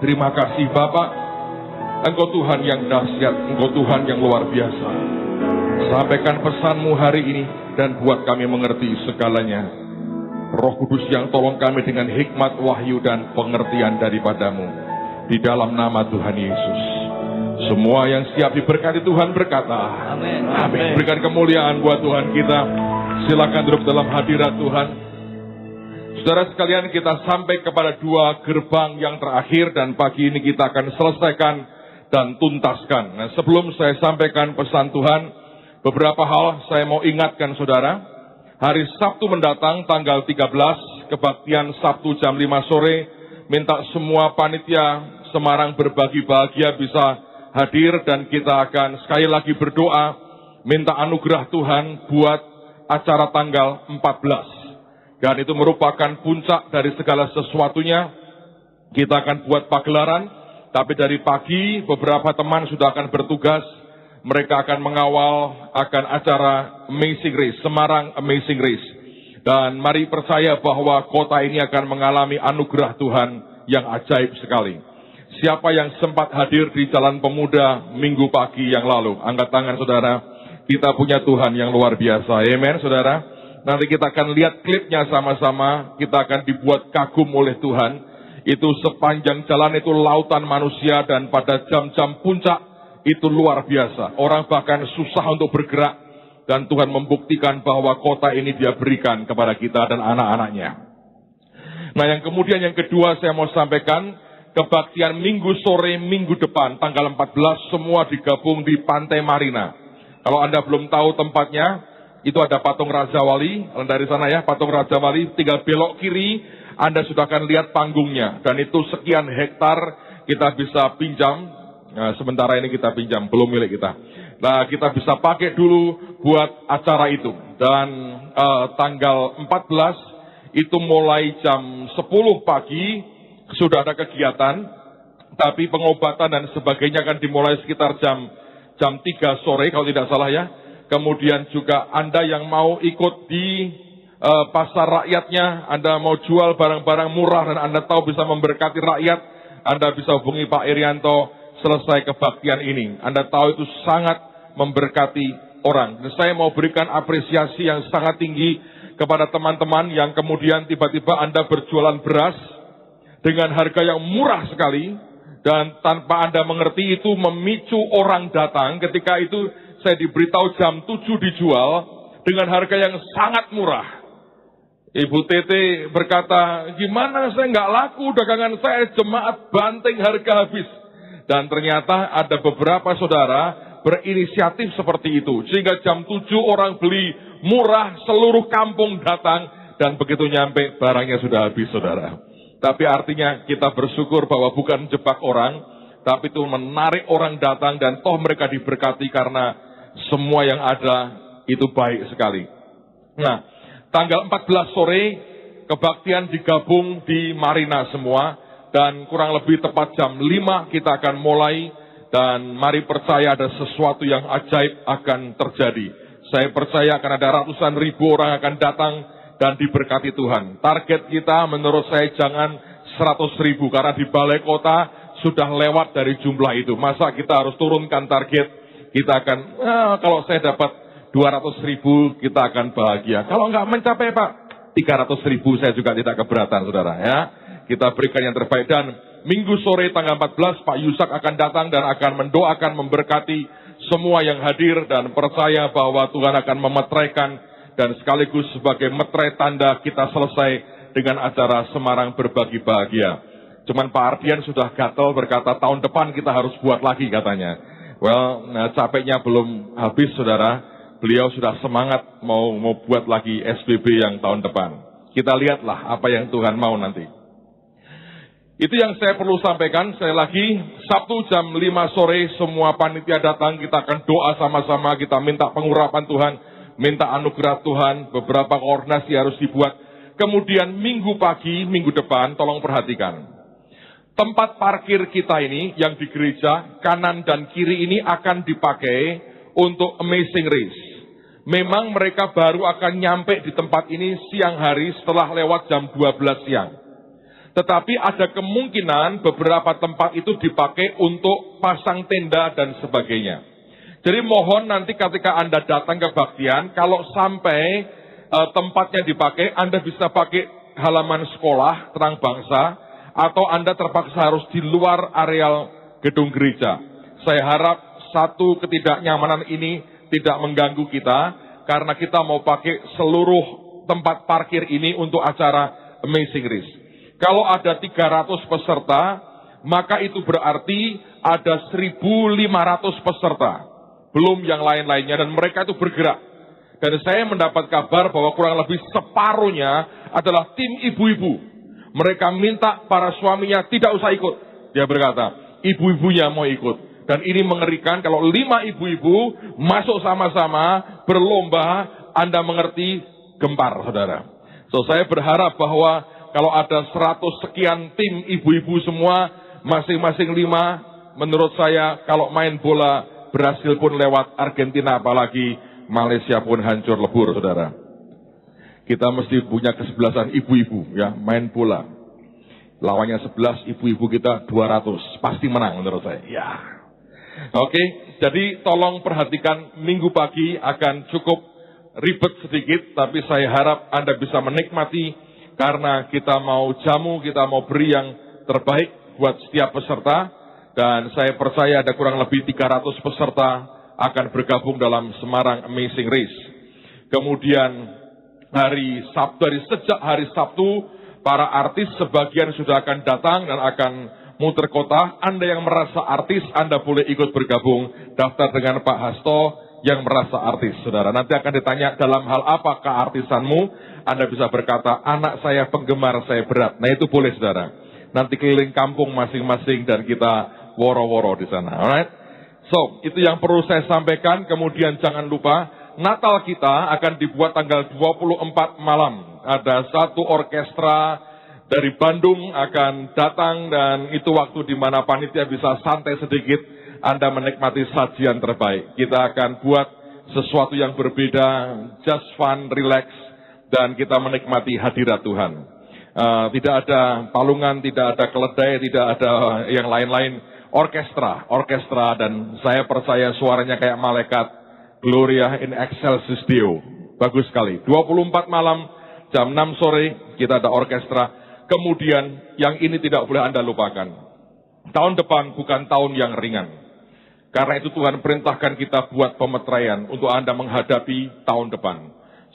Terima kasih Bapak, Engkau Tuhan yang dahsyat, Engkau Tuhan yang luar biasa. Sampaikan pesan-Mu hari ini dan buat kami mengerti segalanya. Roh Kudus yang tolong kami dengan hikmat, wahyu dan pengertian daripadamu. Di dalam nama Tuhan Yesus. Semua yang siap diberkati Tuhan berkata Amin. Amin. Berikan kemuliaan buat Tuhan kita. Silakan duduk dalam hadirat Tuhan. Saudara sekalian, kita sampai kepada dua gerbang yang terakhir dan pagi ini kita akan selesaikan dan tuntaskan. Nah, sebelum saya sampaikan pesan Tuhan, beberapa hal saya mau ingatkan saudara. Hari Sabtu mendatang tanggal 13, kebaktian Sabtu jam 5 sore, minta semua panitia Semarang Berbagi Bahagia bisa hadir dan kita akan sekali lagi berdoa, minta anugerah Tuhan buat acara tanggal 14. Dan itu merupakan puncak dari segala sesuatunya. Kita akan buat pagelaran, tapi dari pagi beberapa teman sudah akan bertugas. Mereka akan mengawal akan acara Amazing Race, Semarang Amazing Race. Dan mari percaya bahwa kota ini akan mengalami anugerah Tuhan yang ajaib sekali. Siapa yang sempat hadir di Jalan Pemuda minggu pagi yang lalu? Angkat tangan saudara. Kita punya Tuhan yang luar biasa. Amen saudara. Nanti kita akan lihat klipnya sama-sama. Kita akan dibuat kagum oleh Tuhan. Itu sepanjang jalan itu lautan manusia dan pada jam-jam puncak itu luar biasa. Orang bahkan susah untuk bergerak. Dan Tuhan membuktikan bahwa kota ini Dia berikan kepada kita dan anak-anaknya. Nah yang kemudian yang kedua saya mau sampaikan. Kebaktian minggu sore minggu depan tanggal 14 semua digabung di Pantai Marina. Kalau Anda belum tahu tempatnya, itu ada patung Raja Wali. Dari sana ya, patung Raja Wali, tinggal belok kiri, Anda sudah akan lihat panggungnya. Dan itu sekian hektar kita bisa pinjam. Nah, sementara ini kita pinjam, belum milik kita. Nah, kita bisa pakai dulu buat acara itu. Dan tanggal 14 itu mulai jam 10 pagi, sudah ada kegiatan, tapi pengobatan dan sebagainya akan dimulai sekitar jam 3 sore kalau tidak salah ya. Kemudian juga Anda yang mau ikut di pasar rakyatnya, Anda mau jual barang-barang murah dan Anda tahu bisa memberkati rakyat, Anda bisa hubungi Pak Irianto selesai kebaktian ini. Anda tahu itu sangat memberkati orang. Dan saya mau berikan apresiasi yang sangat tinggi kepada teman-teman yang kemudian tiba-tiba Anda berjualan beras dengan harga yang murah sekali, dan tanpa Anda mengerti itu memicu orang datang. Ketika itu saya diberitahu jam 7 dijual dengan harga yang sangat murah. Ibu Tete berkata, gimana saya nggak laku dagangan saya, jemaat banting harga habis. Dan ternyata ada beberapa saudara berinisiatif seperti itu. Sehingga jam 7 orang beli murah, seluruh kampung datang, dan begitu nyampe barangnya sudah habis saudara. Tapi artinya kita bersyukur bahwa bukan jebak orang, tapi itu menarik orang datang dan toh mereka diberkati karena semua yang ada itu baik sekali. Nah, tanggal 14 sore kebaktian digabung di Marina semua dan kurang lebih tepat jam 5 kita akan mulai dan mari percaya ada sesuatu yang ajaib akan terjadi. Saya percaya akan ada ratusan ribu orang akan datang dan diberkati Tuhan. Target kita menurut saya jangan 100.000 karena di balai kota sudah lewat dari jumlah itu. Masa kita harus turunkan target? Kita akan, kalau saya dapat 200.000 kita akan bahagia. Kalau nggak mencapai Pak, 300.000 saya juga tidak keberatan saudara ya. Kita berikan yang terbaik dan minggu sore tanggal 14 Pak Yusak akan datang dan akan mendoakan memberkati semua yang hadir dan percaya bahwa Tuhan akan memetraikan dan sekaligus sebagai meterai tanda kita selesai dengan acara Semarang Berbagi Bahagia. Cuman Pak Ardian sudah gatel berkata tahun depan kita harus buat lagi katanya. Well, capeknya belum habis saudara. Beliau sudah semangat mau buat lagi SBB yang tahun depan. Kita lihatlah apa yang Tuhan mau nanti. Itu yang saya perlu sampaikan. Sekali lagi, Sabtu jam 5 sore semua panitia datang. Kita akan doa sama-sama. Kita minta pengurapan Tuhan. Minta anugerah Tuhan, beberapa koordinasi harus dibuat. Kemudian minggu pagi, minggu depan, tolong perhatikan. Tempat parkir kita ini, yang di gereja, kanan dan kiri ini akan dipakai untuk Amazing Race. Memang mereka baru akan nyampe di tempat ini siang hari setelah lewat jam 12 siang. Tetapi ada kemungkinan beberapa tempat itu dipakai untuk pasang tenda dan sebagainya. Jadi mohon nanti ketika Anda datang ke kebaktian, kalau sampai tempatnya dipakai, Anda bisa pakai halaman sekolah, terang bangsa, atau Anda terpaksa harus di luar areal gedung gereja. Saya harap satu ketidaknyamanan ini tidak mengganggu kita, karena kita mau pakai seluruh tempat parkir ini untuk acara Amazing Race. Kalau ada 300 peserta, maka itu berarti ada 1.500 peserta. Belum yang lain-lainnya, dan mereka itu bergerak. Dan saya mendapat kabar bahwa kurang lebih separuhnya adalah tim ibu-ibu. Mereka minta para suaminya tidak usah ikut. Dia berkata, ibu-ibunya mau ikut. Dan ini mengerikan kalau 5 ibu-ibu masuk sama-sama berlomba, Anda mengerti, gempar, saudara. So, saya berharap bahwa kalau ada 100 sekian tim ibu-ibu semua, masing-masing 5, menurut saya kalau main bola, Brasil pun lewat, Argentina apalagi, Malaysia pun hancur lebur, saudara. Kita mesti punya kesebelasan ibu-ibu, ya, main bola. Lawannya 11, ibu-ibu kita 200, pasti menang menurut saya. Ya. Oke, jadi tolong perhatikan minggu pagi akan cukup ribet sedikit, tapi saya harap Anda bisa menikmati karena kita mau jamu, kita mau beri yang terbaik buat setiap peserta, dan saya percaya ada kurang lebih 300 peserta akan bergabung dalam Semarang Amazing Race. Kemudian sejak hari Sabtu, para artis sebagian sudah akan datang dan akan muter kota. Anda yang merasa artis, Anda boleh ikut bergabung, daftar dengan Pak Hasto yang merasa artis, saudara. Nanti akan ditanya dalam hal apa keartisanmu, Anda bisa berkata, anak saya penggemar saya berat. Nah itu boleh, saudara. Nanti keliling kampung masing-masing dan kita woro-woro di sana. Alright? So, itu yang perlu saya sampaikan. Kemudian jangan lupa, Natal kita akan dibuat tanggal 24 malam. Ada satu orkestra dari Bandung akan datang, dan itu waktu di mana panitia bisa santai sedikit, Anda menikmati sajian terbaik. Kita akan buat sesuatu yang berbeda, just fun, relax, dan kita menikmati hadirat Tuhan. Tidak ada palungan, tidak ada keledai, tidak ada yang lain-lain. Orkestra, dan saya percaya suaranya kayak malaikat. Gloria in excelsis Deo. Bagus sekali. 24 malam, jam 6 sore, kita ada orkestra. Kemudian, yang ini tidak boleh Anda lupakan. Tahun depan bukan tahun yang ringan. Karena itu Tuhan perintahkan kita buat pemeteraian untuk Anda menghadapi tahun depan.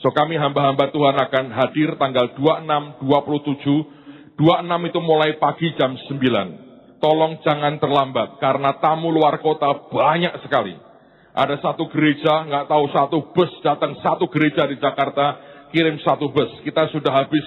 So, kami hamba-hamba Tuhan akan hadir tanggal 26, 27. 26 itu mulai pagi jam 9. Tolong jangan terlambat, karena tamu luar kota banyak sekali. Ada satu gereja, nggak tahu satu bus datang, satu gereja di Jakarta, kirim satu bus. Kita sudah habis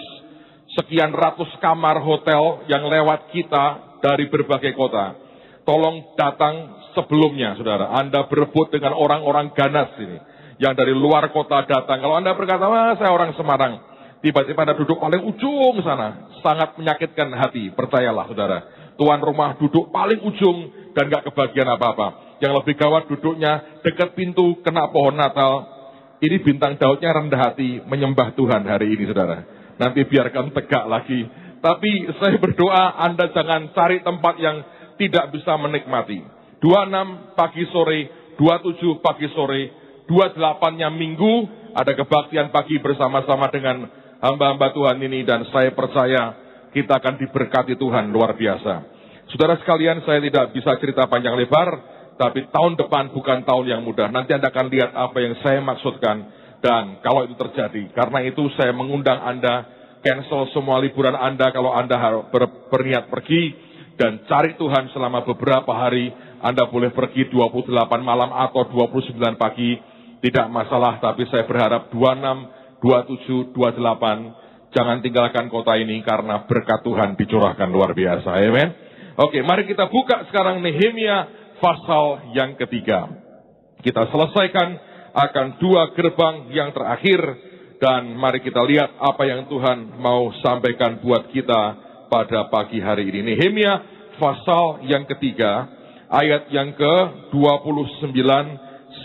sekian ratus kamar hotel yang lewat kita dari berbagai kota. Tolong datang sebelumnya, saudara. Anda berebut dengan orang-orang ganas ini, yang dari luar kota datang. Kalau Anda berkata, saya orang Semarang, tiba-tiba Anda duduk paling ujung sana, sangat menyakitkan hati, percayalah, saudara. Tuan rumah duduk paling ujung dan gak kebagian apa-apa. Yang lebih gawat duduknya dekat pintu, kena pohon Natal. Ini bintang Daudnya rendah hati menyembah Tuhan hari ini, saudara. Nanti biarkan tegak lagi. Tapi saya berdoa Anda jangan cari tempat yang tidak bisa menikmati. 26 pagi sore, 27 pagi sore, 28-nya Minggu, ada kebaktian pagi bersama-sama dengan hamba-hamba Tuhan ini, dan saya percaya kita akan diberkati Tuhan luar biasa. Saudara sekalian, saya tidak bisa cerita panjang lebar, tapi tahun depan bukan tahun yang mudah. Nanti Anda akan lihat apa yang saya maksudkan, dan kalau itu terjadi. Karena itu saya mengundang Anda, cancel semua liburan Anda kalau Anda harus berniat pergi, dan cari Tuhan selama beberapa hari. Anda boleh pergi 28 malam atau 29 pagi, tidak masalah, tapi saya berharap 26, 27, 28, jangan tinggalkan kota ini karena berkat Tuhan dicurahkan luar biasa. Amin. Oke, mari kita buka sekarang Nehemia pasal yang ketiga. Kita selesaikan akan 2 gerbang yang terakhir, dan mari kita lihat apa yang Tuhan mau sampaikan buat kita pada pagi hari ini. Nehemia pasal yang ketiga, ayat yang ke-29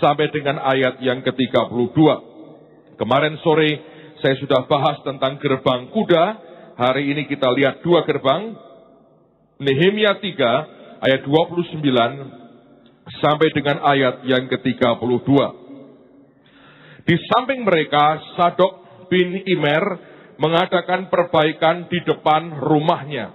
sampai dengan ayat yang ke-32. Kemarin sore saya sudah bahas tentang gerbang kuda. Hari ini kita lihat dua gerbang. Nehemia 3 ayat 29 sampai dengan ayat yang ke-32. Di samping mereka, Sadok bin Imer mengadakan perbaikan di depan rumahnya.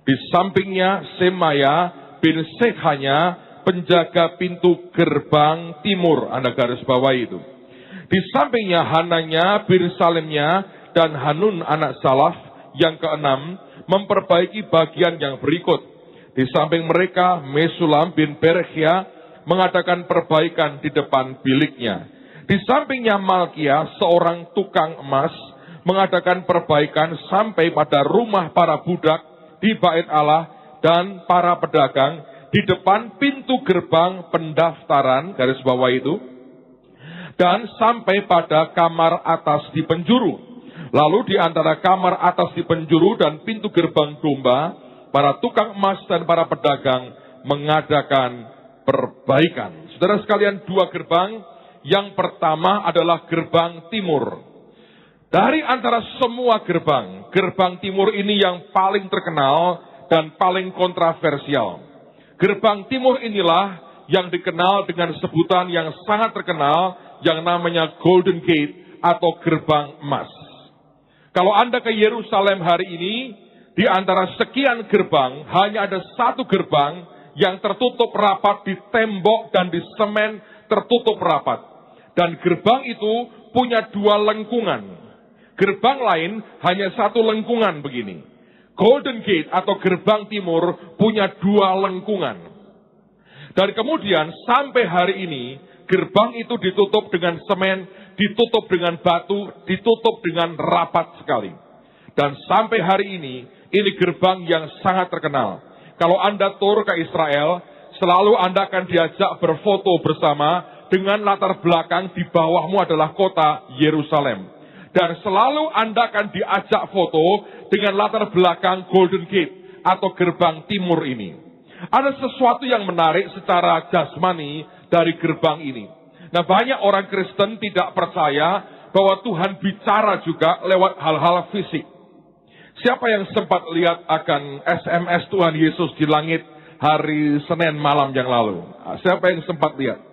Di sampingnya Semaya bin Sekhanya, penjaga pintu gerbang timur. Anda garis bawah itu. Di sampingnya Hananya bin Salemnya dan Hanun anak Salaf yang keenam memperbaiki bagian yang berikut. Di samping mereka Mesulam bin Berkhia mengadakan perbaikan di depan biliknya. Di sampingnya Malkia, seorang tukang emas, mengadakan perbaikan sampai pada rumah para budak di Bait Allah dan para pedagang di depan pintu gerbang pendaftaran, garis bawah itu, dan sampai pada kamar atas di penjuru. Lalu di antara kamar atas di penjuru dan pintu gerbang domba, para tukang emas dan para pedagang mengadakan perbaikan. Saudara sekalian, dua gerbang. Yang pertama adalah gerbang timur. Dari antara semua gerbang, gerbang timur ini yang paling terkenal dan paling kontroversial. Gerbang timur inilah yang dikenal dengan sebutan yang sangat terkenal, yang namanya Golden Gate atau gerbang emas. Kalau Anda ke Yerusalem hari ini, di antara sekian gerbang, hanya ada satu gerbang yang tertutup rapat di tembok dan di semen tertutup rapat. Dan gerbang itu punya dua lengkungan. Gerbang lain hanya satu lengkungan begini. Golden Gate atau gerbang timur punya dua lengkungan. Dan kemudian sampai hari ini, gerbang itu ditutup dengan semen, ditutup dengan batu, ditutup dengan rapat sekali. Dan sampai hari ini gerbang yang sangat terkenal. Kalau Anda tur ke Israel, selalu Anda akan diajak berfoto bersama dengan latar belakang di bawahmu adalah kota Yerusalem. Dan selalu Anda akan diajak foto dengan latar belakang Golden Gate atau gerbang timur ini. Ada sesuatu yang menarik secara jasmani dari gerbang ini. Nah, banyak orang Kristen tidak percaya bahwa Tuhan bicara juga lewat hal-hal fisik. Siapa yang sempat lihat akan SMS Tuhan Yesus di langit hari Senin malam yang lalu? Siapa yang sempat lihat?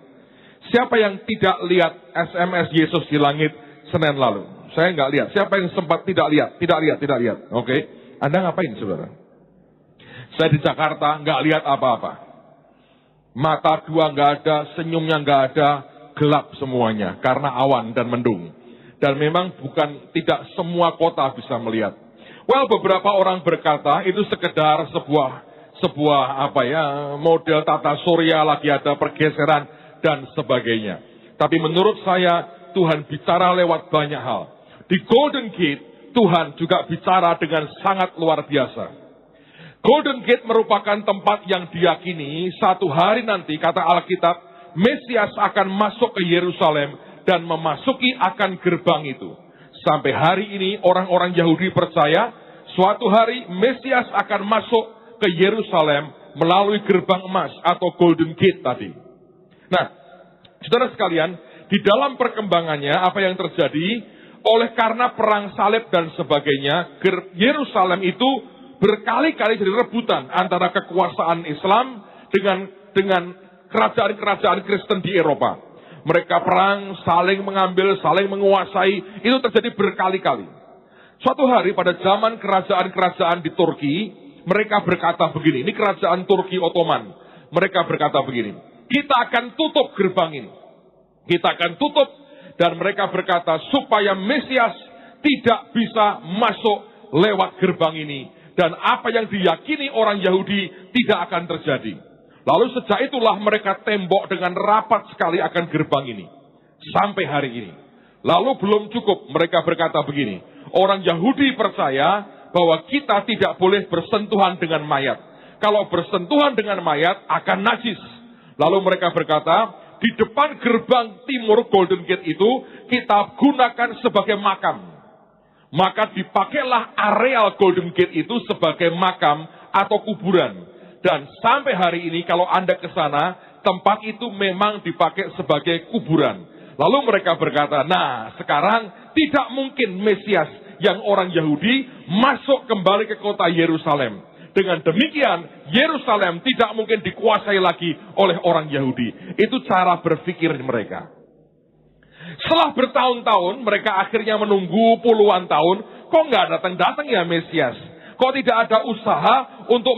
Siapa yang tidak lihat SMS Yesus di langit Senin lalu? Saya nggak lihat. Siapa yang sempat tidak lihat? Tidak lihat. Oke. Anda ngapain, saudara? Saya di Jakarta nggak lihat apa-apa. Mata dua nggak ada, senyumnya nggak ada, gelap semuanya karena awan dan mendung. Dan memang tidak semua kota bisa melihat. Well, beberapa orang berkata itu sekedar sebuah model tata surya, lagi ada pergeseran dan sebagainya. Tapi menurut saya, Tuhan bicara lewat banyak hal. Di Golden Gate, Tuhan juga bicara dengan sangat luar biasa. Golden Gate merupakan tempat yang diyakini satu hari nanti, kata Alkitab, Mesias akan masuk ke Yerusalem dan memasuki akan gerbang itu. Sampai hari ini orang-orang Yahudi percaya, suatu hari Mesias akan masuk ke Yerusalem melalui gerbang emas atau Golden Gate tadi. Nah, saudara sekalian, di dalam perkembangannya apa yang terjadi, oleh karena perang salib dan sebagainya, Yerusalem itu berkali-kali jadi rebutan antara kekuasaan Islam dengan kerajaan-kerajaan Kristen di Eropa. Mereka perang, saling mengambil, saling menguasai, itu terjadi berkali-kali. Suatu hari pada zaman kerajaan-kerajaan di Turki, mereka berkata begini, ini kerajaan Turki Ottoman, mereka berkata begini, kita akan tutup gerbang ini. Kita akan tutup. Dan mereka berkata supaya Mesias tidak bisa masuk lewat gerbang ini. Dan apa yang diyakini orang Yahudi tidak akan terjadi. Lalu sejak itulah mereka tembok dengan rapat sekali akan gerbang ini. Sampai hari ini. Lalu belum cukup, mereka berkata begini. Orang Yahudi percaya bahwa kita tidak boleh bersentuhan dengan mayat. Kalau bersentuhan dengan mayat akan najis. Lalu mereka berkata, di depan gerbang timur Golden Gate itu, kita gunakan sebagai makam. Maka dipakailah areal Golden Gate itu sebagai makam atau kuburan. Dan sampai hari ini kalau Anda ke sana, tempat itu memang dipakai sebagai kuburan. Lalu mereka berkata, nah sekarang tidak mungkin Mesias yang orang Yahudi masuk kembali ke kota Yerusalem. Dengan demikian, Yerusalem tidak mungkin dikuasai lagi oleh orang Yahudi. Itu cara berpikir mereka. Setelah bertahun-tahun, mereka akhirnya menunggu puluhan tahun. Kok nggak datang-datang ya Mesias? Kok tidak ada usaha untuk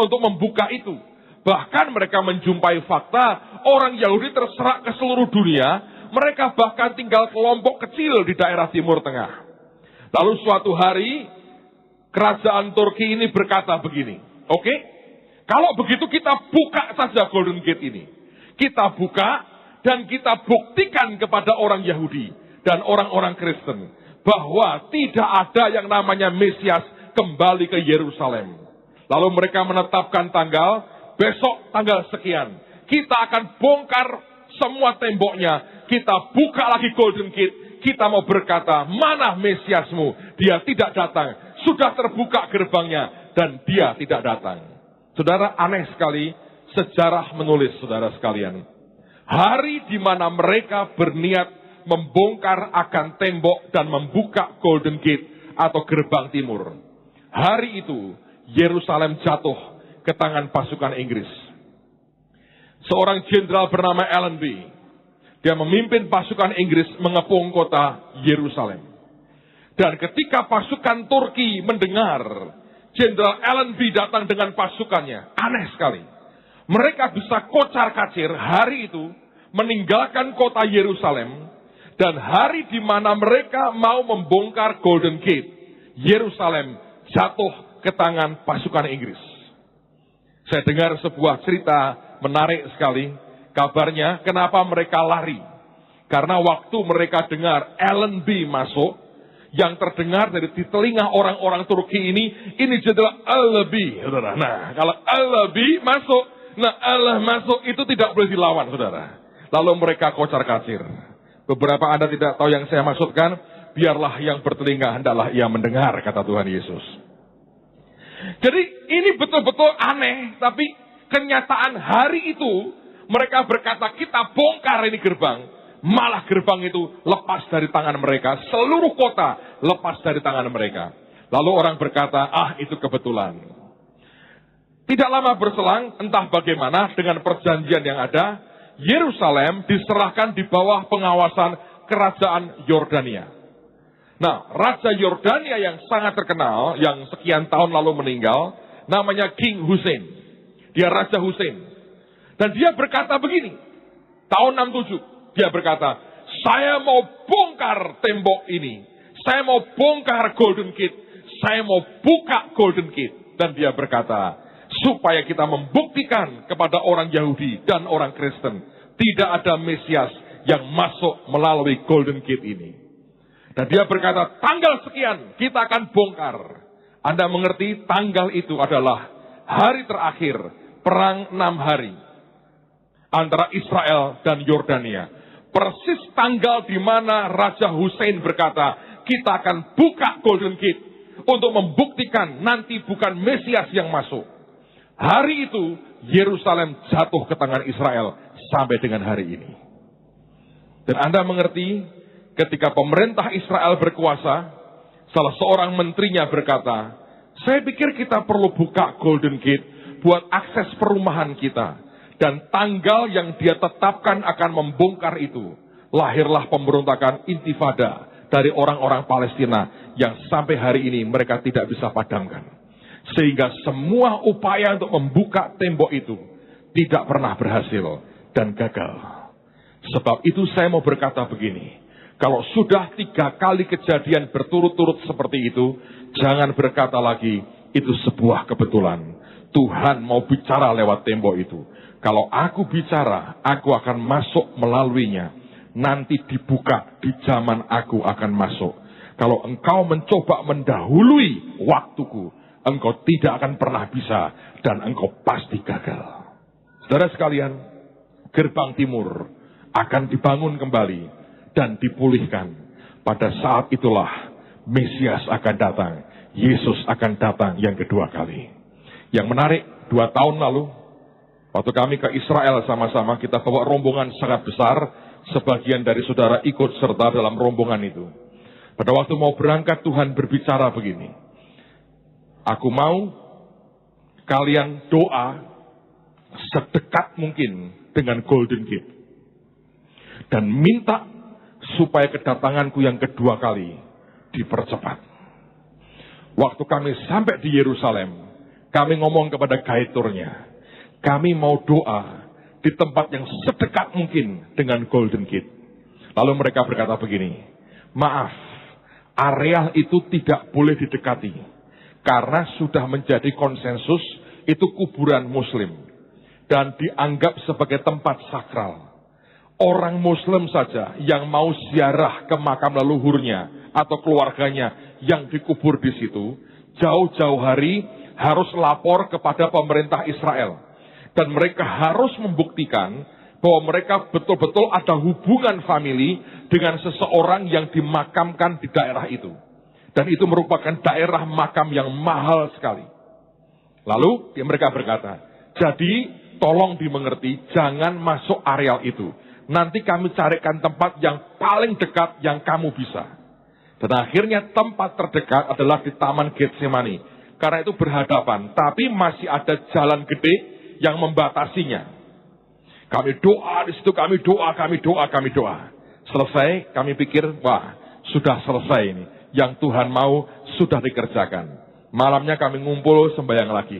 untuk membuka itu? Bahkan mereka menjumpai fakta, orang Yahudi terserak ke seluruh dunia. Mereka bahkan tinggal kelompok kecil di daerah Timur Tengah. Lalu suatu hari, kerajaan Turki ini berkata begini, oke, kalau begitu kita buka saja Golden Gate ini. Kita buka dan kita buktikan kepada orang Yahudi dan orang-orang Kristen bahwa tidak ada yang namanya Mesias kembali ke Yerusalem. Lalu mereka menetapkan tanggal, besok tanggal sekian. Kita akan bongkar semua temboknya, kita buka lagi Golden Gate, kita mau berkata, mana Mesiasmu? Dia tidak datang. Sudah terbuka gerbangnya dan dia tidak datang. Saudara, aneh sekali sejarah menulis, saudara sekalian. Hari di mana mereka berniat membongkar akan tembok dan membuka Golden Gate atau gerbang timur. Hari itu Yerusalem jatuh ke tangan pasukan Inggris. Seorang jenderal bernama Allenby, dia memimpin pasukan Inggris mengepung kota Yerusalem. Dan ketika pasukan Turki mendengar Jenderal Allenby datang dengan pasukannya, aneh sekali. Mereka bisa kocar-kacir hari itu meninggalkan kota Yerusalem, dan hari di mana mereka mau membongkar Golden Gate, Yerusalem jatuh ke tangan pasukan Inggris. Saya dengar sebuah cerita menarik sekali. Kabarnya kenapa mereka lari? Karena waktu mereka dengar Allenby masuk, yang terdengar dari telinga orang-orang Turki ini Jenderal Allenby, saudara. Nah, kalau Allenby masuk, Allah masuk, itu tidak boleh dilawan, saudara. Lalu mereka kocar-kacir. Beberapa Anda tidak tahu yang saya maksudkan, biarlah yang bertelinga hendaklah ia mendengar, kata Tuhan Yesus. Jadi ini betul-betul aneh, tapi kenyataan hari itu mereka berkata, kita bongkar ini gerbang. Malah gerbang itu lepas dari tangan mereka. Seluruh kota lepas dari tangan mereka. Lalu orang berkata, itu kebetulan. Tidak lama berselang, entah bagaimana dengan perjanjian yang ada, Yerusalem diserahkan di bawah pengawasan kerajaan Yordania. Nah, Raja Yordania yang sangat terkenal, yang sekian tahun lalu meninggal, namanya King Hussein. Dia Raja Hussein. Dan dia berkata begini, tahun 67. Dia berkata, saya mau bongkar tembok ini. Saya mau bongkar Golden Gate. Saya mau buka Golden Gate. Dan dia berkata, supaya kita membuktikan kepada orang Yahudi dan orang Kristen, tidak ada Mesias yang masuk melalui Golden Gate ini. Dan dia berkata, tanggal sekian kita akan bongkar. Anda mengerti, tanggal itu adalah hari terakhir perang 6 hari antara Israel dan Yordania. Persis tanggal di mana Raja Hussein berkata, kita akan buka Golden Gate untuk membuktikan nanti bukan Mesias yang masuk. Hari itu Yerusalem jatuh ke tangan Israel sampai dengan hari ini. Dan Anda mengerti, ketika pemerintah Israel berkuasa, salah seorang menterinya berkata, saya pikir kita perlu buka Golden Gate buat akses perumahan kita. Dan tanggal yang dia tetapkan akan membongkar itu, lahirlah pemberontakan intifada dari orang-orang Palestina yang sampai hari ini mereka tidak bisa padamkan. Sehingga semua upaya untuk membuka tembok itu tidak pernah berhasil dan gagal. Sebab itu saya mau berkata begini, kalau sudah 3 kali kejadian berturut-turut seperti itu, jangan berkata lagi itu sebuah kebetulan. Tuhan mau bicara lewat tembok itu. Kalau aku bicara, aku akan masuk melaluinya. Nanti dibuka, di zaman aku akan masuk. Kalau engkau mencoba mendahului waktuku, engkau tidak akan pernah bisa, dan engkau pasti gagal. Saudara sekalian, gerbang timur akan dibangun kembali dan dipulihkan. Pada saat itulah Mesias akan datang. Yesus akan datang yang kedua kali. Yang menarik, 2 tahun lalu, waktu kami ke Israel sama-sama, kita bawa rombongan sangat besar. Sebagian dari saudara ikut serta dalam rombongan itu. Pada waktu mau berangkat Tuhan berbicara begini. Aku mau kalian doa sedekat mungkin dengan Golden Gate. Dan minta supaya kedatanganku yang kedua kali dipercepat. Waktu kami sampai di Yerusalem, kami ngomong kepada guidernya, kami mau doa di tempat yang sedekat mungkin dengan Golden Gate. Lalu mereka berkata begini, maaf, area itu tidak boleh didekati, karena sudah menjadi konsensus itu kuburan Muslim, dan dianggap sebagai tempat sakral. Orang Muslim saja yang mau ziarah ke makam leluhurnya atau keluarganya yang dikubur di situ, jauh-jauh hari harus lapor kepada pemerintah Israel. Dan mereka harus membuktikan bahwa mereka betul-betul ada hubungan famili dengan seseorang yang dimakamkan di daerah itu. Dan itu merupakan daerah makam yang mahal sekali. Lalu mereka berkata, jadi tolong dimengerti, jangan masuk areal itu. Nanti kami carikan tempat yang paling dekat yang kamu bisa. Dan akhirnya tempat terdekat adalah di Taman Getsemani. Karena itu berhadapan, tapi masih ada jalan gede yang membatasinya. Kami doa di situ, kami doa. Selesai, kami pikir, wah, sudah selesai ini. Yang Tuhan mau sudah dikerjakan. Malamnya kami ngumpul sembahyang lagi.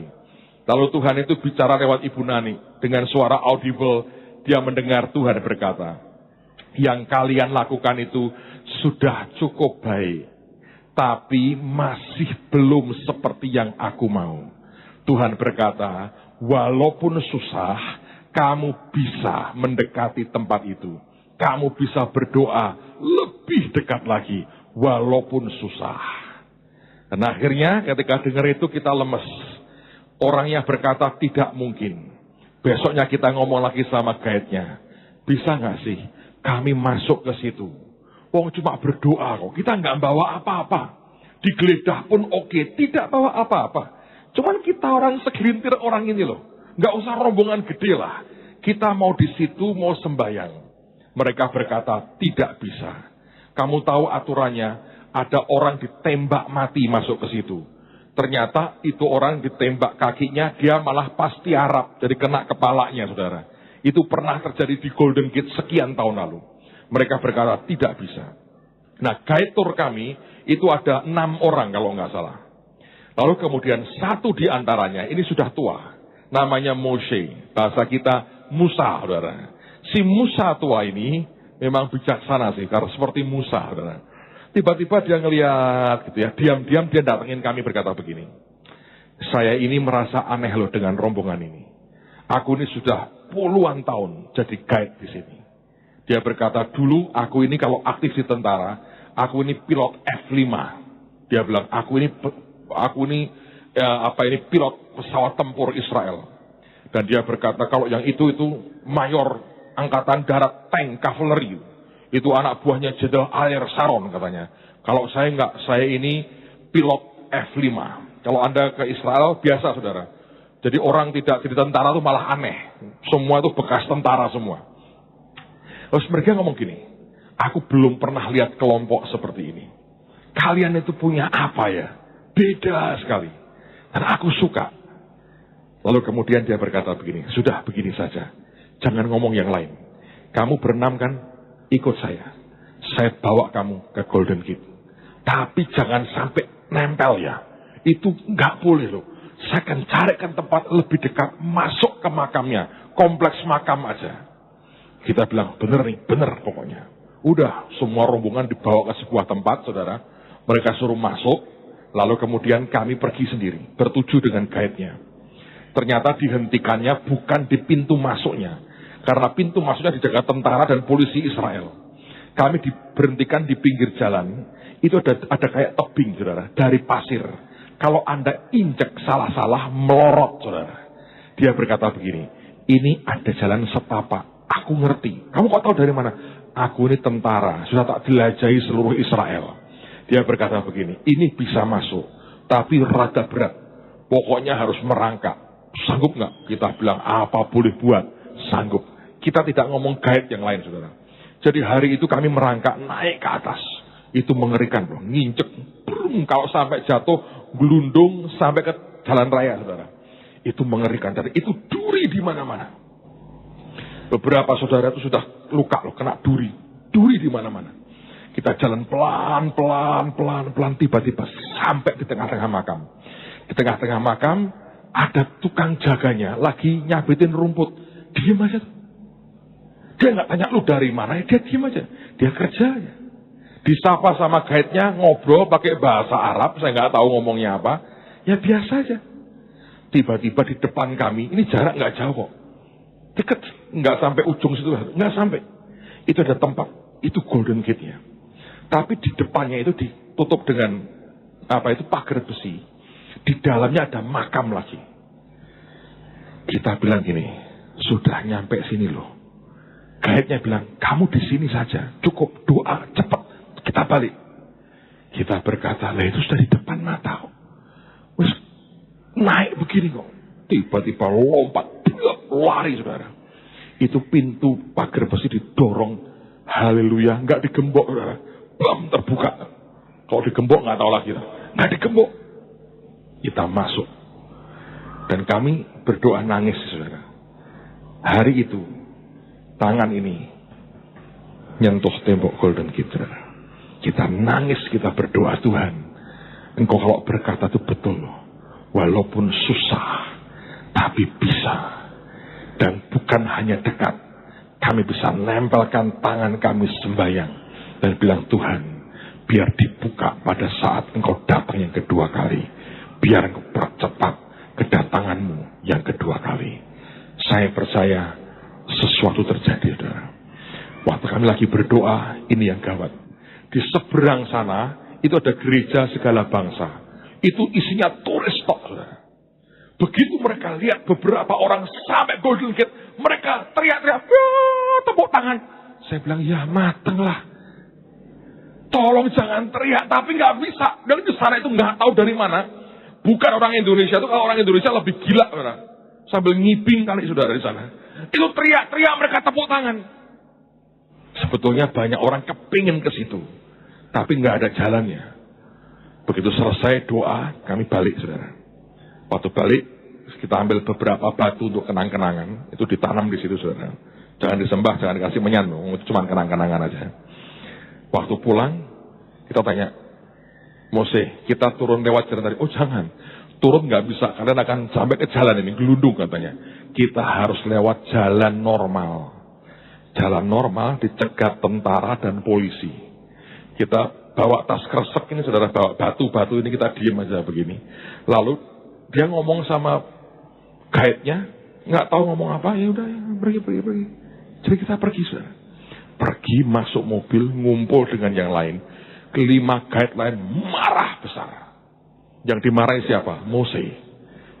Lalu Tuhan itu bicara lewat Ibu Nani dengan suara audible. Dia mendengar Tuhan berkata, yang kalian lakukan itu sudah cukup baik, tapi masih belum seperti yang aku mau. Tuhan berkata, walaupun susah, kamu bisa mendekati tempat itu. Kamu bisa berdoa lebih dekat lagi, walaupun susah. Dan akhirnya ketika dengar itu kita lemes. Orangnya berkata tidak mungkin. Besoknya kita ngomong lagi sama guide-nya. Bisa nggak sih kami masuk ke situ? Wong cuma berdoa kok. Kita nggak bawa apa-apa. Digeledah pun oke. Tidak bawa apa-apa. Cuman kita orang segelintir orang ini loh. Nggak usah rombongan gede lah. Kita mau di situ mau sembahyang. Mereka berkata tidak bisa. Kamu tahu aturannya. Ada orang ditembak mati masuk ke situ. Ternyata itu orang ditembak kakinya, dia malah pasti Arab, jadi kena kepalanya, saudara. Itu pernah terjadi di Golden Gate sekian tahun lalu. Mereka berkata, tidak bisa. Nah, guide tour kami, itu ada 6 orang kalau nggak salah. Lalu kemudian satu di antaranya, ini sudah tua. Namanya Moshe, bahasa kita Musa, saudara. Si Musa tua ini memang bijaksana sih, karena seperti Musa, saudara. Tiba-tiba dia ngeliat gitu ya, diam-diam dia datengin kami berkata begini. Saya ini merasa aneh loh dengan rombongan ini. Aku ini sudah puluhan tahun jadi guide di sini. Dia berkata, dulu aku ini kalau aktif di tentara, aku ini pilot F5. Dia bilang, aku ini pilot pesawat tempur Israel. Dan dia berkata, kalau yang itu mayor angkatan darat tank cavalry. Itu anak buahnya Jenderal Ariel Sharon katanya. Kalau saya enggak, saya ini pilot F5. Kalau Anda ke Israel, biasa saudara. Jadi orang tidak di tentara itu malah aneh. Semua itu bekas tentara semua. Terus mereka ngomong gini, aku belum pernah lihat kelompok seperti ini. Kalian itu punya apa ya? Beda sekali. Dan aku suka. Lalu kemudian dia berkata begini, sudah begini saja. Jangan ngomong yang lain. Kamu berenam kan? Ikut saya bawa kamu ke Golden Gate. Tapi jangan sampai nempel ya. Itu nggak boleh loh. Saya akan carikan tempat lebih dekat, masuk ke makamnya, kompleks makam aja. Kita bilang, bener pokoknya. Udah, semua rombongan dibawa ke sebuah tempat, saudara. Mereka suruh masuk, lalu kemudian kami pergi sendiri, bertuju dengan guide-nya. Ternyata dihentikannya bukan di pintu masuknya. Karena pintu masuknya dijaga tentara dan polisi Israel. Kami diberhentikan di pinggir jalan. Itu ada kayak tebing, saudara, dari pasir. Kalau Anda injek salah-salah, melorot, saudara. Dia berkata begini, ini ada jalan setapak. Aku ngerti. Kamu kok tahu dari mana? Aku ini tentara, sudah tak jelajahi seluruh Israel. Dia berkata begini, ini bisa masuk, tapi rada berat. Pokoknya harus merangkak. Sanggup nggak? Kita bilang, apa boleh buat? Sanggup. Kita tidak ngomong guide yang lain, saudara. Jadi hari itu kami merangkak naik ke atas. Itu mengerikan loh, nginjek, kalau sampai jatuh, gelundung sampai ke jalan raya, saudara. Itu mengerikan, dan itu duri di mana-mana. Beberapa saudara itu sudah luka loh, kena duri di mana-mana. Kita jalan pelan, tiba-tiba sampai di tengah-tengah makam. Di tengah-tengah makam, ada tukang jaganya, lagi nyabetin rumput. Diam aja. Dia nggak tanya lu dari mana, dia diam aja. Dia kerja aja. Disapa sama guide-nya, ngobrol pakai bahasa Arab, saya nggak tahu ngomongnya apa. Ya biasa aja. Tiba-tiba di depan kami, ini jarak nggak jauh kok. Deket, nggak sampai ujung situ, nggak sampai. Itu ada tempat, itu Golden Gate-nya. Tapi di depannya itu ditutup dengan pagar besi. Di dalamnya ada makam lagi. Kita bilang gini, sudah nyampe sini loh. Guide-nya bilang, kamu di sini saja, cukup doa, cepat, kita balik. Kita berkata, lah itu sudah di depan mata kok. Wes naik begini kok. Tiba-tiba lompat, lari saudara. Itu pintu pagar besi didorong, haleluya, nggak digembok saudara. Bam, terbuka. Kalau digembok nggak tahu lagi, nggak digembok. Kita masuk. Dan kami berdoa nangis saudara. Hari itu tangan ini nyentuh tembok Golden Gate. Kita nangis, kita berdoa, Tuhan, Engkau kalau berkata itu betul. Walaupun susah, tapi bisa. Dan bukan hanya dekat. Kami bisa nempelkan tangan kami sembahyang. Dan bilang, Tuhan, biar dibuka pada saat Engkau datang yang kedua kali. Biar Engkau percepat kedatanganmu yang kedua kali. Saya percaya sesuatu terjadi, saudara. Waktu kami lagi berdoa, ini yang gawat. Di seberang sana, itu ada gereja segala bangsa. Itu isinya turis tok, saudara. Begitu mereka lihat beberapa orang sampai Golden Gate, mereka teriak-teriak, tepuk tangan. Saya bilang, ya matenglah. Tolong jangan teriak, tapi nggak bisa. Dan di sana itu nggak tahu dari mana. Bukan orang Indonesia, itu kalau orang Indonesia lebih gila, saudara. Sambil ngiping kali saudara di sana. Itu teriak-teriak, mereka tepuk tangan. Sebetulnya banyak orang kepingin ke situ, tapi nggak ada jalannya. Begitu selesai doa, kami balik, saudara. Waktu balik, kita ambil beberapa batu untuk kenang-kenangan. Itu ditanam di situ, saudara. Jangan disembah, jangan dikasih menyan, cuma kenang-kenangan aja. Waktu pulang, kita tanya, Mose, kita turun lewat jalan tadi. Oh jangan, turun nggak bisa, kalian akan sampai ke jalan ini, gelundung katanya. Kita harus lewat jalan normal. Jalan normal dicegat tentara dan polisi. Kita bawa tas kresek ini, saudara, bawa batu-batu ini, kita diem aja begini. Lalu dia ngomong sama guide-nya, nggak tahu ngomong apa, ya udah pergi. Jadi kita pergi, saudara. Pergi masuk mobil, ngumpul dengan yang lain. Kelima guide lain marah besar. Yang dimarahi siapa? Mose.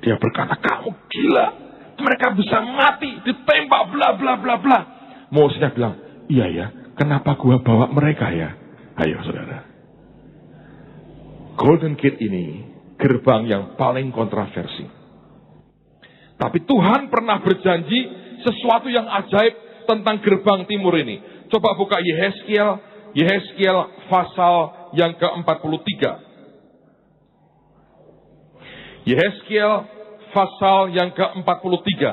Dia berkata, kamu gila. Mereka bisa mati, ditembak, bla bla bla bla. Mose-nya bilang, iya ya, kenapa gua bawa mereka ya? Ayo saudara. Golden Gate ini gerbang yang paling kontroversi. Tapi Tuhan pernah berjanji sesuatu yang ajaib tentang gerbang timur ini. Coba buka Yehezkiel pasal yang ke-43. Yehezkiel pasal yang ke-43.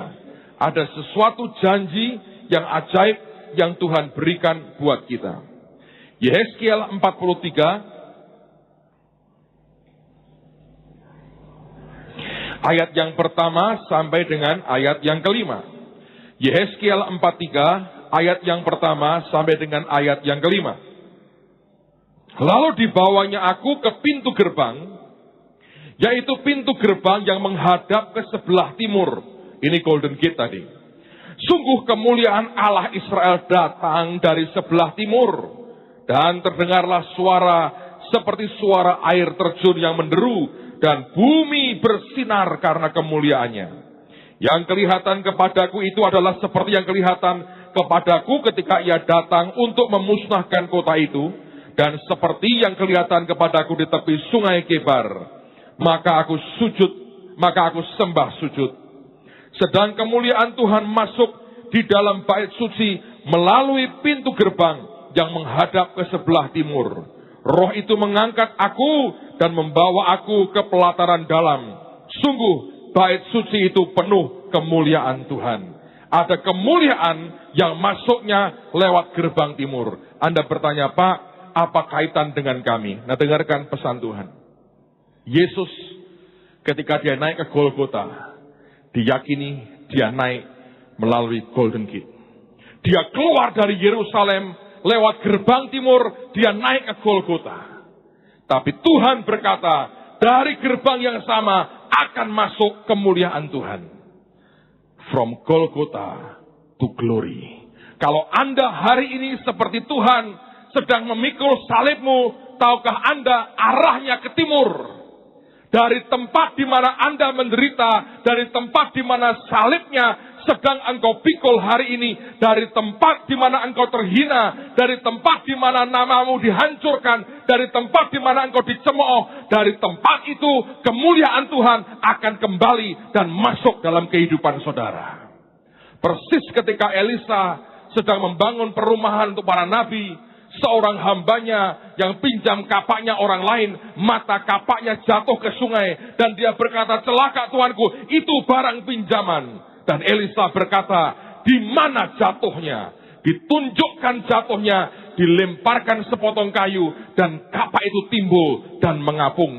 Ada sesuatu janji yang ajaib yang Tuhan berikan buat kita. Yehezkiel 43 ayat yang pertama sampai dengan ayat yang kelima. Yehezkiel 43 ayat yang pertama sampai dengan ayat yang kelima. Lalu dibawanya aku ke pintu gerbang, yaitu pintu gerbang yang menghadap ke sebelah timur. Ini Golden Gate tadi. Sungguh kemuliaan Allah Israel datang dari sebelah timur. Dan terdengarlah suara seperti suara air terjun yang menderu. Dan bumi bersinar karena kemuliaannya. Yang kelihatan kepadaku itu adalah seperti yang kelihatan kepadaku ketika ia datang untuk memusnahkan kota itu. Dan seperti yang kelihatan kepadaku di tepi sungai Kebar. Maka aku sembah sujud. Sedang kemuliaan Tuhan masuk di dalam bait suci melalui pintu gerbang yang menghadap ke sebelah timur. Roh itu mengangkat aku dan membawa aku ke pelataran dalam. Sungguh bait suci itu penuh kemuliaan Tuhan. Ada kemuliaan yang masuknya lewat gerbang timur. Anda bertanya, Pak, apa kaitan dengan kami? Nah, dengarkan pesan Tuhan. Yesus ketika dia naik ke Golgota, diyakini dia naik melalui Golden Gate. Dia keluar dari Yerusalem lewat gerbang timur, dia naik ke Golgota. Tapi Tuhan berkata, dari gerbang yang sama akan masuk kemuliaan Tuhan. From Golgota to glory. Kalau Anda hari ini seperti Tuhan sedang memikul salibmu, tahukah Anda arahnya ke timur? Dari tempat di mana Anda menderita, dari tempat di mana salibnya sedang engkau pikul hari ini, dari tempat di mana engkau terhina, dari tempat di mana namamu dihancurkan, dari tempat di mana engkau dicemooh, dari tempat itu kemuliaan Tuhan akan kembali dan masuk dalam kehidupan saudara. Persis ketika Elisa sedang membangun perumahan untuk para nabi, seorang hambanya yang pinjam kapaknya orang lain, mata kapaknya jatuh ke sungai, dan dia berkata, celaka tuanku, itu barang pinjaman. Dan Elisa berkata, di mana jatuhnya? Ditunjukkan jatuhnya, dilemparkan sepotong kayu, dan kapak itu timbul dan mengapung.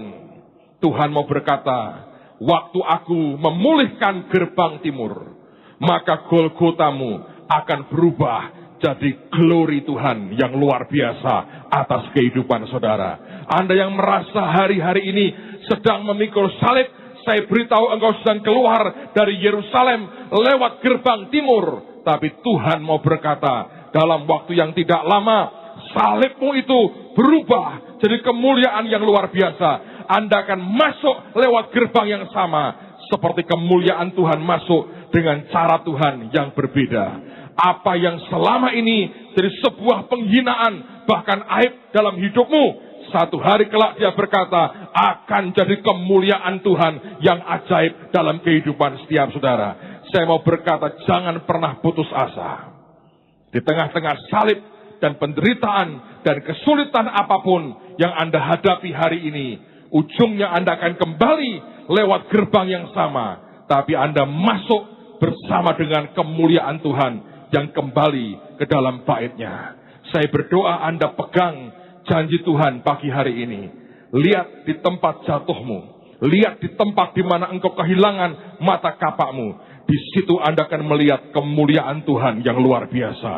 Tuhan mau berkata, waktu aku memulihkan gerbang timur, maka Golgotamu akan berubah jadi glory Tuhan yang luar biasa atas kehidupan saudara. Anda yang merasa hari-hari ini sedang memikul salib, saya beritahu engkau sedang keluar dari Yerusalem lewat gerbang timur. Tapi Tuhan mau berkata, dalam waktu yang tidak lama, salibmu itu berubah jadi kemuliaan yang luar biasa. Anda akan masuk lewat gerbang yang sama. Seperti kemuliaan Tuhan masuk dengan cara Tuhan yang berbeda. Apa yang selama ini jadi sebuah penghinaan, bahkan aib dalam hidupmu, satu hari kelak dia berkata, akan jadi kemuliaan Tuhan yang ajaib dalam kehidupan setiap saudara. Saya mau berkata, jangan pernah putus asa. Di tengah-tengah salib dan penderitaan dan kesulitan apapun yang Anda hadapi hari ini, ujungnya Anda akan kembali lewat gerbang yang sama. Tapi Anda masuk bersama dengan kemuliaan Tuhan yang kembali ke dalam bait-Nya. Saya berdoa Anda pegang janji Tuhan pagi hari ini. Lihat di tempat jatuhmu. Lihat di tempat di mana engkau kehilangan mata kapakmu. Di situ Anda akan melihat kemuliaan Tuhan yang luar biasa.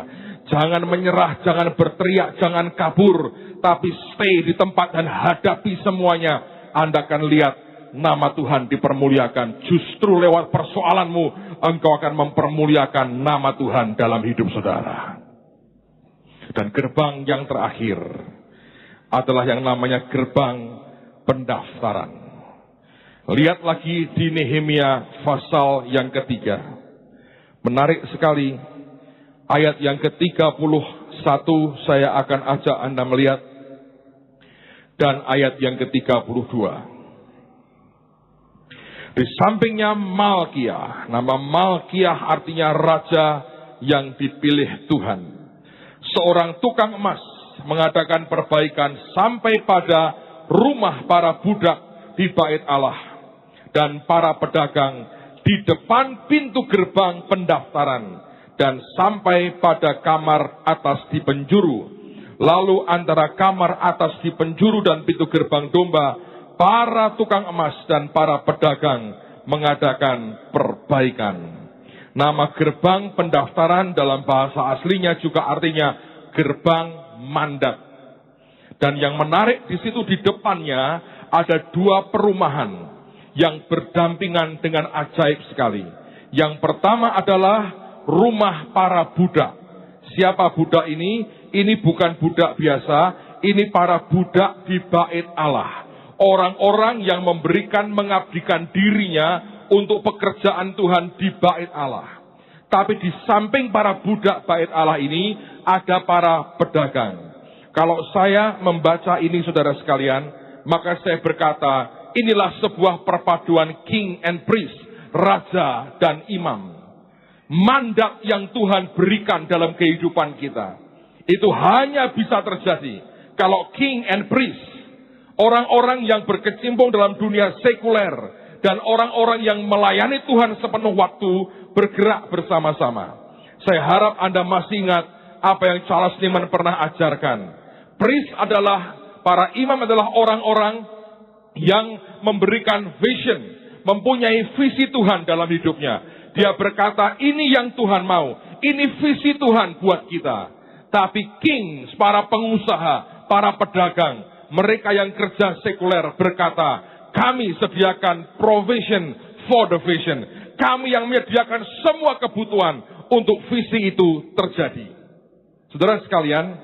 Jangan menyerah, jangan berteriak, jangan kabur. Tapi stay di tempat dan hadapi semuanya. Anda akan lihat nama Tuhan dipermuliakan. Justru lewat persoalanmu, engkau akan mempermuliakan nama Tuhan dalam hidup saudara. Dan gerbang yang terakhir adalah yang namanya gerbang pendaftaran. Lihat lagi di Nehemia pasal yang ketiga. Menarik sekali. Ayat yang ke-31 saya akan ajak Anda melihat. Dan ayat yang ke-32. Di sampingnya Malkiah. Nama Malkiah artinya raja yang dipilih Tuhan. Seorang tukang emas mengadakan perbaikan sampai pada rumah para budak di bait Allah dan para pedagang di depan pintu gerbang pendaftaran dan sampai pada kamar atas di penjuru. Lalu antara kamar atas di penjuru dan pintu gerbang domba, para tukang emas dan para pedagang mengadakan perbaikan. Nama gerbang pendaftaran dalam bahasa aslinya juga artinya gerbang mandat. Dan yang menarik di situ di depannya ada dua perumahan yang berdampingan dengan ajaib sekali. Yang pertama adalah rumah para budak. Siapa budak ini? Ini bukan budak biasa, ini para budak di bait Allah. Orang-orang yang memberikan mengabdikan dirinya untuk pekerjaan Tuhan di bait Allah. Tapi di samping para budak bait Allah ini, ada para pedagang. Kalau saya membaca ini saudara sekalian, maka saya berkata, inilah sebuah perpaduan king and priest, raja dan imam. Mandat yang Tuhan berikan dalam kehidupan kita, itu hanya bisa terjadi kalau king and priest, orang-orang yang berkecimpung dalam dunia sekuler, dan orang-orang yang melayani Tuhan sepenuh waktu, bergerak bersama-sama. Saya harap Anda masih ingat apa yang Charles Lehman pernah ajarkan. Priest adalah, para imam adalah orang-orang yang memberikan vision, mempunyai visi Tuhan dalam hidupnya. Dia berkata, ini yang Tuhan mau, ini visi Tuhan buat kita. Tapi kings, para pengusaha, para pedagang, mereka yang kerja sekuler berkata, kami sediakan provision for the vision. Kami yang menyediakan semua kebutuhan untuk visi itu terjadi. Saudara sekalian,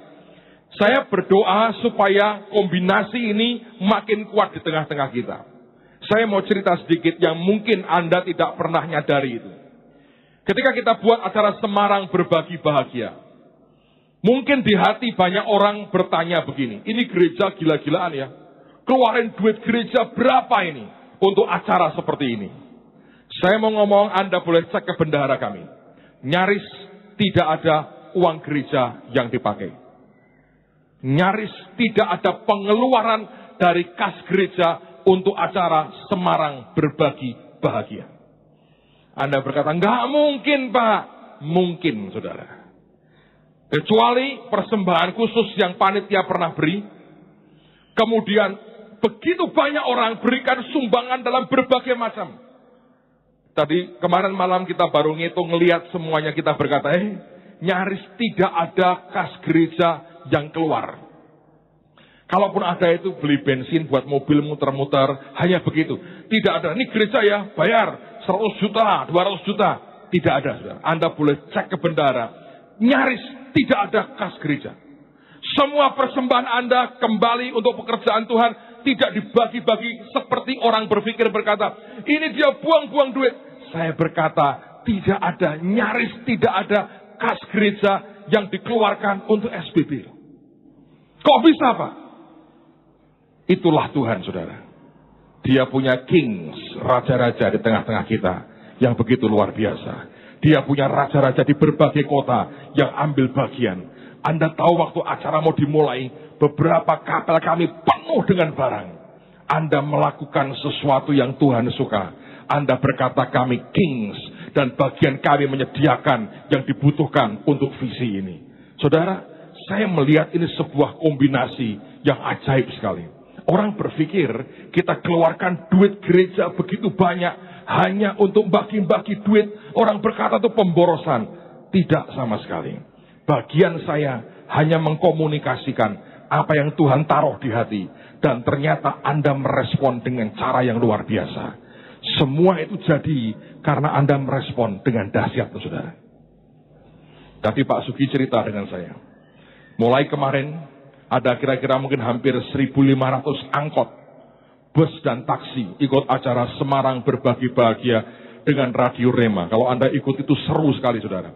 saya berdoa supaya kombinasi ini makin kuat di tengah-tengah kita. Saya mau cerita sedikit yang mungkin Anda tidak pernah nyadari itu. Ketika kita buat acara Semarang Berbagi Bahagia, mungkin di hati banyak orang bertanya begini, ini gereja gila-gilaan ya, keluarin duit gereja berapa ini untuk acara seperti ini? Saya mau ngomong, Anda boleh cek ke bendahara kami, nyaris tidak ada uang gereja yang dipakai. Nyaris tidak ada pengeluaran dari kas gereja untuk acara Semarang Berbagi Bahagia. Anda berkata, enggak mungkin Pak. Mungkin, saudara. Kecuali persembahan khusus yang panitia pernah beri. Kemudian begitu banyak orang berikan sumbangan dalam berbagai macam. Tadi kemarin malam kita baru ngitung, ngelihat semuanya, kita berkata, nyaris tidak ada kas gereja yang keluar. Kalaupun ada itu beli bensin buat mobil muter-muter, hanya begitu. Tidak ada, ini gereja ya, bayar 100 juta, 200 juta. Tidak ada, saudara. Anda boleh cek ke bendahara. Nyaris tidak ada kas gereja. Semua persembahan Anda kembali untuk pekerjaan Tuhan tidak dibagi-bagi seperti orang berpikir berkata, ini dia buang-buang duit. Saya berkata, tidak ada, nyaris tidak ada kas gereja yang dikeluarkan untuk SBB. Kok bisa Pak? Itulah Tuhan, saudara. Dia punya kings, raja-raja di tengah-tengah kita yang begitu luar biasa. Dia punya raja-raja di berbagai kota yang ambil bagian. Anda tahu waktu acara mau dimulai, beberapa kapal kami penuh dengan barang. Anda melakukan sesuatu yang Tuhan suka. Anda berkata kami kings, dan bagian kami menyediakan yang dibutuhkan untuk visi ini. Saudara, saya melihat ini sebuah kombinasi yang ajaib sekali. Orang berpikir kita keluarkan duit gereja begitu banyak hanya untuk bagi-bagi duit. Orang berkata itu pemborosan. Tidak sama sekali. Bagian saya hanya mengkomunikasikan apa yang Tuhan taruh di hati. Dan ternyata Anda merespon dengan cara yang luar biasa. Semua itu jadi karena Anda merespon dengan dahsyat, saudara. Tadi Pak Sugi cerita dengan saya. Mulai kemarin, ada kira-kira mungkin hampir 1.500 angkot, bus dan taksi ikut acara Semarang Berbagi Bahagia dengan Radio Rema. Kalau Anda ikut itu seru sekali, saudara.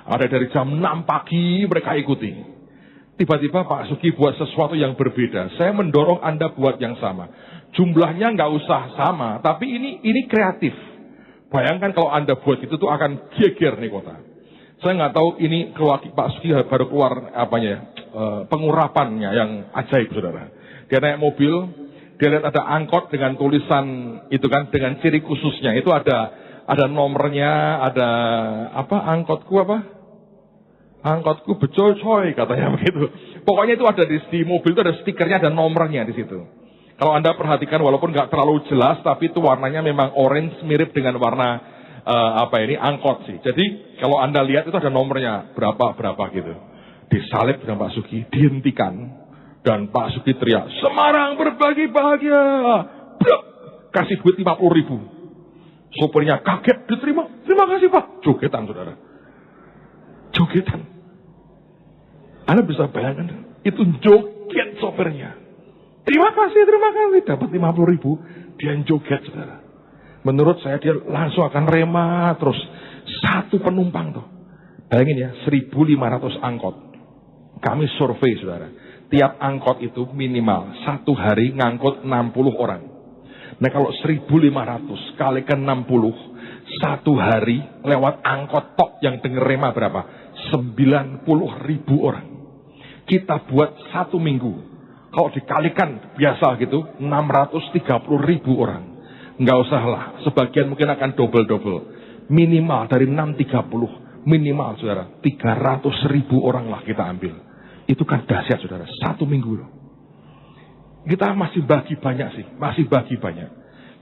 Ada dari jam 6 pagi mereka ikuti. Tiba-tiba Pak Sugi buat sesuatu yang berbeda. Saya mendorong Anda buat yang sama. Jumlahnya nggak usah sama, tapi ini kreatif. Bayangkan kalau Anda buat itu tuh akan geger nih kota. Saya nggak tahu ini keluar, Pak Sugi baru keluar pengurapannya yang ajaib, saudara. Dia naik mobil, dia lihat ada angkot dengan tulisan itu kan, dengan ciri khususnya. Itu ada nomornya, ada angkotku becoy coy, katanya begitu. Pokoknya itu ada di mobil itu ada stikernya, ada nomornya di situ. Kalau Anda perhatikan walaupun nggak terlalu jelas, tapi itu warnanya memang orange, mirip dengan warna angkot sih. Jadi kalau Anda lihat itu ada nomornya berapa gitu. Disalib dengan Pak Sugi, dihentikan, dan Pak Sugi teriak, Semarang Berbagi Bahagia, blok, kasih duit 50.000. Sopirnya kaget, diterima, terima kasih Pak. Jogetan, saudara, jogetan. Anda bisa bayangkan, itu joget sopirnya. Terima kasih, dapat 50.000, dia joget, saudara. Menurut saya dia langsung akan rema terus. Satu penumpang tuh, bayangin ya, 1.500 angkot. Kami survei, saudara. Tiap angkot itu minimal satu hari ngangkut 60 orang. Nah kalau 1.500 kali ke 60, satu hari lewat angkot tok yang denger rema berapa? 90.000 orang. Kita buat 1 minggu. Kalau dikalikan biasa gitu, 630.000 orang. Nggak usah lah, sebagian mungkin akan double-double. Minimal dari 630, minimal saudara, 300.000 orang lah kita ambil. Itu kan dahsyat saudara, 1 minggu loh. Kita masih bagi banyak sih, masih bagi banyak.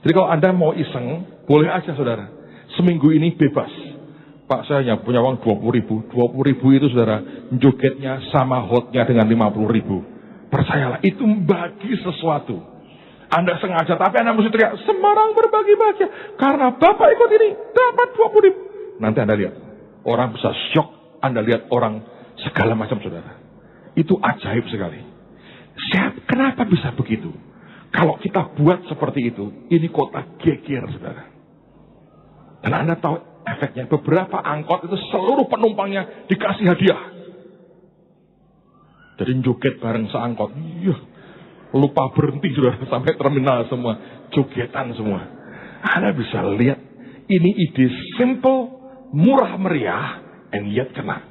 Jadi kalau Anda mau iseng, boleh aja saudara. Seminggu ini bebas. Pak, saya hanya punya uang 20.000. 20.000 itu saudara, jogetnya sama hotnya dengan 50.000. Percayalah, itu bagi sesuatu. Anda sengaja, tapi Anda mesti teriak, Semarang berbagi bahagia. Karena Bapak ikut ini, dapat 20.000. Nanti Anda lihat, orang bisa syok. Anda lihat orang segala macam saudara. Itu ajaib sekali. Kenapa bisa begitu? Kalau kita buat seperti itu, ini kota geger saudara. Dan Anda tahu efeknya, beberapa angkot itu seluruh penumpangnya dikasih hadiah. Jadi joget bareng seangkot. Lupa berhenti saudara, sampai terminal semua. Jogetan semua. Anda bisa lihat, ini ide simple, murah meriah, and yet kena.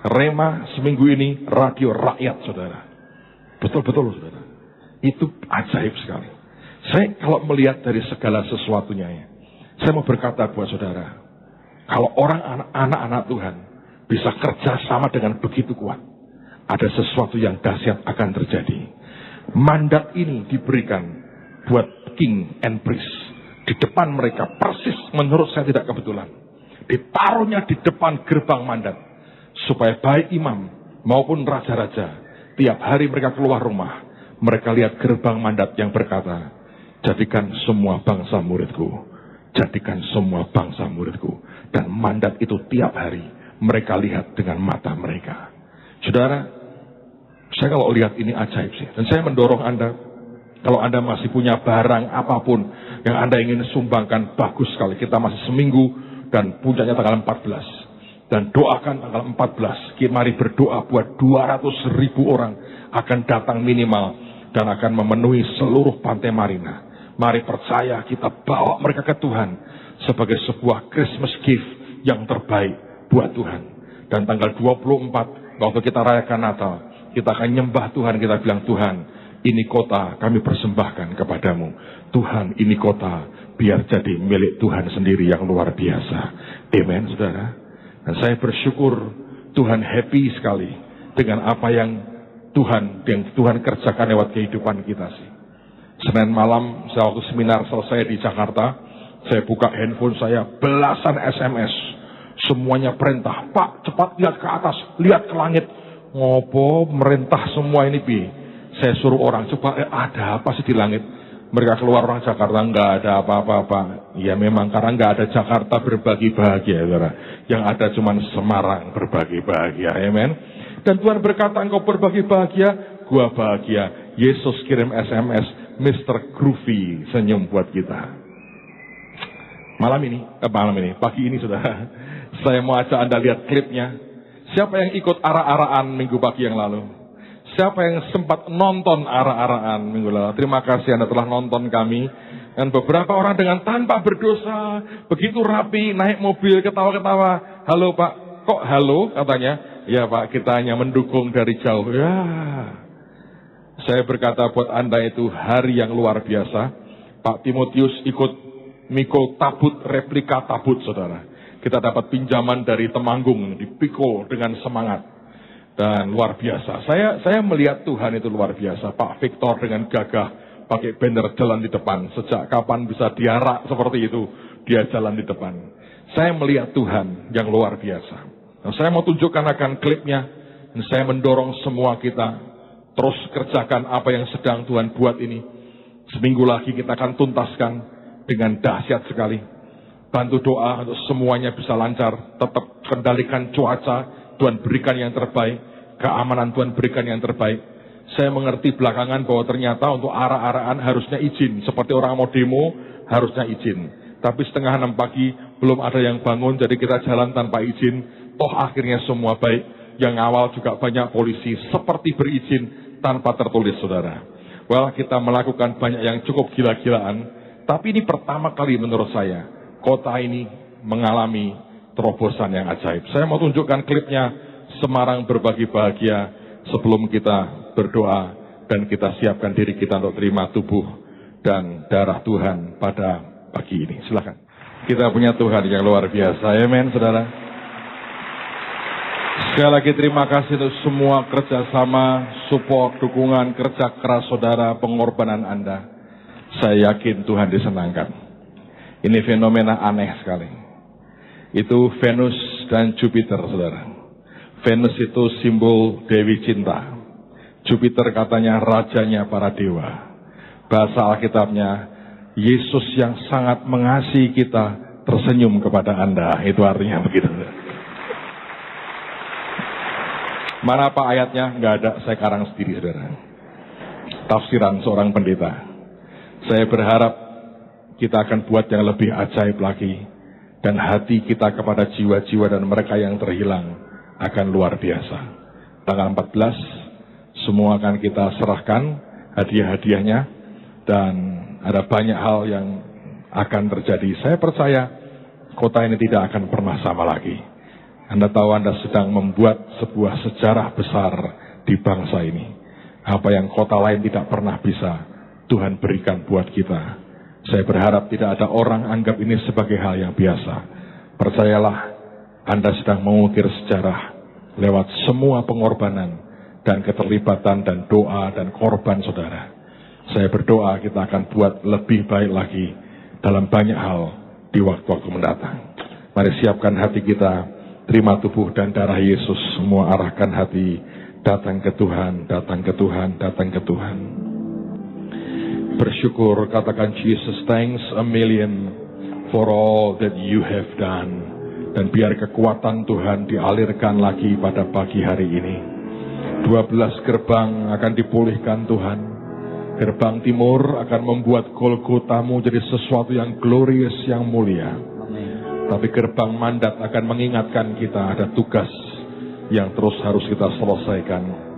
Rema seminggu ini radio rakyat saudara. Betul-betul saudara. Itu ajaib sekali. Saya kalau melihat dari segala sesuatunya ya, saya mau berkata buat saudara, kalau orang anak-anak Tuhan bisa kerja sama dengan begitu kuat, ada sesuatu yang dahsyat akan terjadi. Mandat ini diberikan buat king and priest. Di depan mereka persis, menurut saya tidak kebetulan, ditaruhnya di depan gerbang mandat, supaya baik imam maupun raja-raja, tiap hari mereka keluar rumah, mereka lihat gerbang mandat yang berkata, jadikan semua bangsa muridku, jadikan semua bangsa muridku. Dan mandat itu tiap hari mereka lihat dengan mata mereka. Saudara, saya kalau lihat ini ajaib sih. Dan saya mendorong Anda, kalau Anda masih punya barang apapun yang Anda ingin sumbangkan, bagus sekali. Kita masih seminggu dan puncaknya tanggal 14. Dan doakan tanggal 14. Mari berdoa buat 200.000 orang akan datang minimal dan akan memenuhi seluruh Pantai Marina. Mari percaya, kita bawa mereka ke Tuhan sebagai sebuah Christmas gift yang terbaik buat Tuhan. Dan tanggal 24 waktu kita rayakan Natal, kita akan nyembah Tuhan, kita bilang, Tuhan, ini kota kami persembahkan kepadamu. Tuhan, ini kota biar jadi milik Tuhan sendiri yang luar biasa. Amen, saudara. Dan saya bersyukur Tuhan happy sekali dengan apa yang Tuhan kerjakan lewat kehidupan kita sih. Senin malam saya waktu seminar selesai di Jakarta, saya buka handphone saya, belasan SMS. Semuanya perintah, Pak cepat lihat ke atas, lihat ke langit. Ngopo merintah semua ini bi. Saya suruh orang, coba ada apa sih di langit? Mereka keluar orang Jakarta, nggak ada apa-apa. Ya memang karena nggak ada Jakarta berbagi bahagia, saudara. Yang ada cuma Semarang berbagi bahagia, amen. Dan Tuhan berkata, engkau berbagi bahagia, gua bahagia. Yesus kirim SMS, Mr. Groovy senyum buat kita. Malam ini, pagi ini saudara, saya mau ajak Anda lihat klipnya. Siapa yang ikut ara-araan minggu pagi yang lalu? Siapa yang sempat nonton ara-araan minggu lalu? Terima kasih Anda telah nonton kami. Dan beberapa orang dengan tanpa berdosa, begitu rapi, naik mobil, ketawa-ketawa. Halo Pak, kok halo katanya? Ya Pak, kita hanya mendukung dari jauh. Ya, saya berkata buat Anda itu hari yang luar biasa. Pak Timotius ikut mikul tabut, replika tabut saudara. Kita dapat pinjaman dari Temanggung, dipikul dengan semangat. Dan luar biasa. Saya melihat Tuhan itu luar biasa. Pak Victor dengan gagah pakai banner jalan di depan. Sejak kapan bisa diarak seperti itu? Dia jalan di depan. Saya melihat Tuhan yang luar biasa. Nah, saya mau tunjukkan akan klipnya. Dan saya mendorong semua kita terus kerjakan apa yang sedang Tuhan buat ini. Seminggu lagi kita akan tuntaskan dengan dahsyat sekali. Bantu doa untuk semuanya bisa lancar. Tetap kendalikan cuaca. Tuhan berikan yang terbaik, keamanan Tuhan berikan yang terbaik. Saya mengerti belakangan bahwa ternyata untuk arah-arahan harusnya izin. Seperti orang mau demo, harusnya izin. Tapi 5:30 pagi belum ada yang bangun, jadi kita jalan tanpa izin. Toh akhirnya semua baik. Yang awal juga banyak polisi, seperti berizin tanpa tertulis, saudara. Kita melakukan banyak yang cukup gila-gilaan. Tapi ini pertama kali menurut saya, kota ini mengalami terobosan yang ajaib. Saya mau tunjukkan klipnya Semarang berbagi bahagia sebelum kita berdoa dan kita siapkan diri kita untuk terima tubuh dan darah Tuhan pada pagi ini. Silakan. Kita punya Tuhan yang luar biasa. Amin, saudara. Sekali lagi terima kasih untuk semua kerjasama, support, dukungan, kerja keras saudara, pengorbanan Anda. Saya yakin Tuhan disenangkan. Ini fenomena aneh sekali. Itu Venus dan Jupiter, saudara. Venus itu simbol Dewi Cinta. Jupiter katanya rajanya para dewa. Bahasa Alkitabnya, Yesus yang sangat mengasihi kita tersenyum kepada Anda. Itu artinya begitu. Mana apa ayatnya? Nggak ada, saya karang sendiri, saudara. Tafsiran seorang pendeta. Saya berharap kita akan buat yang lebih ajaib lagi. Dan hati kita kepada jiwa-jiwa dan mereka yang terhilang akan luar biasa. Tanggal 14, semua akan kita serahkan hadiah-hadiahnya. Dan ada banyak hal yang akan terjadi. Saya percaya kota ini tidak akan pernah sama lagi. Anda tahu Anda sedang membuat sebuah sejarah besar di bangsa ini. Apa yang kota lain tidak pernah bisa, Tuhan berikan buat kita. Saya berharap tidak ada orang anggap ini sebagai hal yang biasa. Percayalah, Anda sedang mengukir sejarah lewat semua pengorbanan dan keterlibatan dan doa dan korban saudara. Saya berdoa kita akan buat lebih baik lagi dalam banyak hal di waktu-waktu mendatang. Mari siapkan hati kita. Terima tubuh dan darah Yesus, semua arahkan hati, datang ke Tuhan, datang ke Tuhan, datang ke Tuhan. Bersyukur, katakan Jesus, thanks a million for all that you have done. Dan biar kekuatan Tuhan dialirkan lagi pada pagi hari ini. 12 gerbang akan dipulihkan Tuhan. Gerbang timur akan membuat Golgotamu jadi sesuatu yang glorious, yang mulia. Tapi gerbang mandat akan mengingatkan kita ada tugas yang terus harus kita selesaikan.